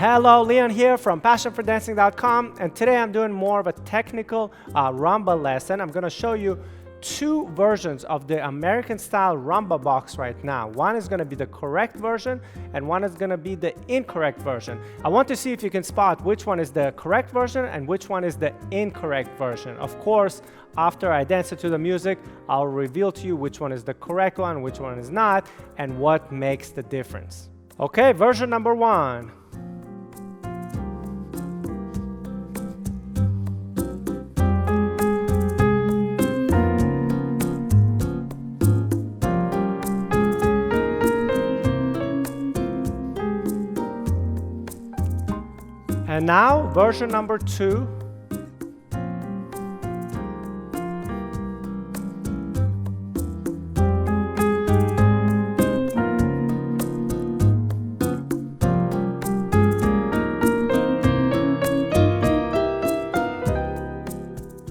Hello, Leon here from passionfordancing.com, and today I'm doing more of a technical rumba lesson. I'm going to show you two versions of the American style rumba box right now. One is going to be the correct version and one is going to be the incorrect version. I want to see if you can spot which one is the correct version and which one is the incorrect version. Of course, after I dance it to the music, I'll reveal to you which one is the correct one, which one is not, and what makes the difference. Okay, version number one. And now, version number two.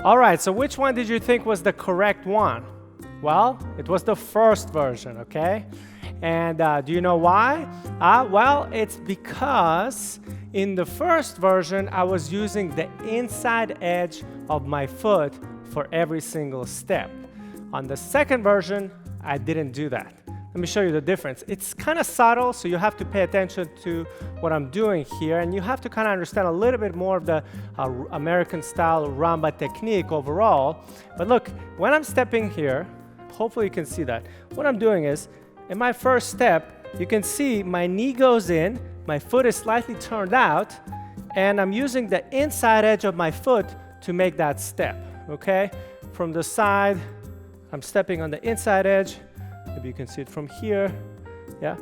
All right, so which one did you think was the correct one? Well, it was the first version, okay? And do you know why? Well, it's because in the first version, I was using the inside edge of my foot for every single step. On the second version, I didn't do that. Let me show you the difference. It's kind of subtle, so you have to pay attention to what I'm doing here, and you have to kind of understand a little bit more of the American style rumba technique overall. But look, when I'm stepping here, hopefully you can see that. What I'm doing is, in my first step, you can see my knee goes in, my foot is slightly turned out, and I'm using the inside edge of my foot to make that step, okay? From the side, I'm stepping on the inside edge. Maybe you can see it from here, yeah?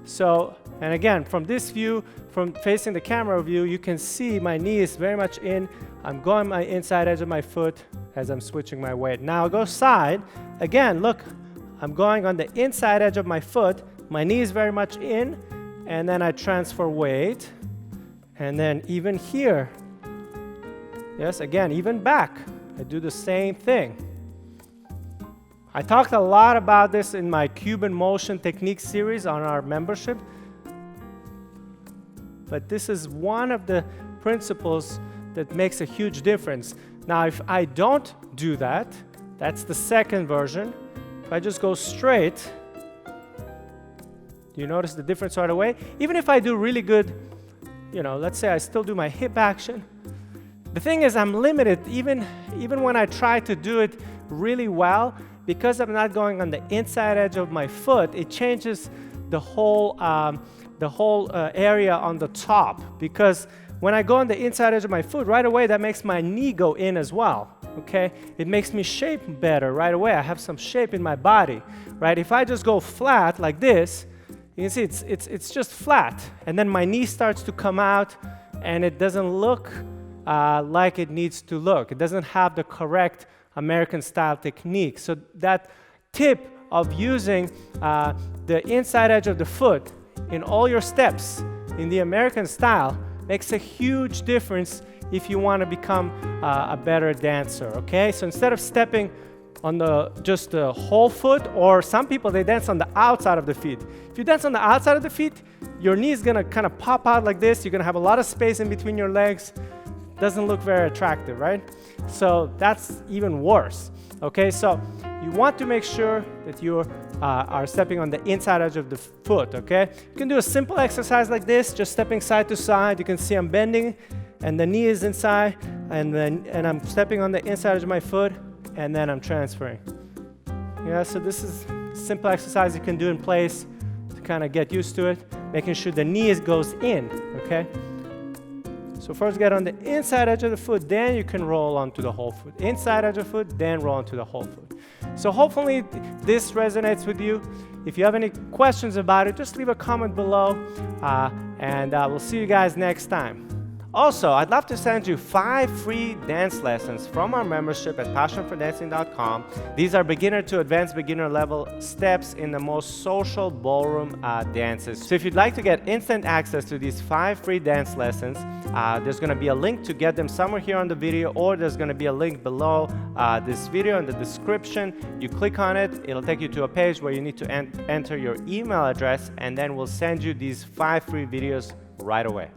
So, and again, from this view, from facing the camera view, you can see my knee is very much in. I'm going my inside edge of my foot as I'm switching my weight. Now I go side. Again, look, I'm going on the inside edge of my foot. My knee is very much in, and then I transfer weight. And then even here, yes, again, even back, I do the same thing. I talked a lot about this in my Cuban motion technique series on our membership. But this is one of the principles that makes a huge difference. Now, if I don't do that, that's the second version. If I just go straight, do you notice the difference right away? Even if I do really good, you know, let's say I still do my hip action. The thing is, I'm limited, even when I try to do it really well, because I'm not going on the inside edge of my foot, it changes the whole area on the top. Because when I go on the inside edge of my foot, right away, that makes my knee go in as well, okay? It makes me shape better right away. I have some shape in my body, right? If I just go flat like this, you can see it's just flat. And then my knee starts to come out, and it doesn't look like it needs to look. It doesn't have the correct American style technique. So that tip of using the inside edge of the foot in all your steps in the American style makes a huge difference if you want to become a better dancer, okay? So instead of stepping on just the whole foot, or some people, they dance on the outside of the feet. If you dance on the outside of the feet, your knee is going to kind of pop out like this. You're going to have a lot of space in between your legs. Doesn't look very attractive, right? So that's even worse, okay? So you want to make sure that you are stepping on the inside edge of the foot, okay? You can do a simple exercise like this, just stepping side to side. You can see I'm bending, and the knee is inside, and I'm stepping on the inside edge of my foot, and then I'm transferring. Yeah, so this is a simple exercise you can do in place to kind of get used to it, making sure the knee goes in, okay? So first get on the inside edge of the foot, then you can roll onto the whole foot. Inside edge of the foot, then roll onto the whole foot. So hopefully this resonates with you. If you have any questions about it, just leave a comment below, and we'll see you guys next time. Also, I'd love to send you 5 free dance lessons from our membership at passionfordancing.com. These are beginner to advanced beginner level steps in the most social ballroom dances. So if you'd like to get instant access to these 5 free dance lessons, there's going to be a link to get them somewhere here on the video, or there's going to be a link below this video in the description. You click on it, it'll take you to a page where you need to enter your email address, and then we'll send you these 5 free videos right away.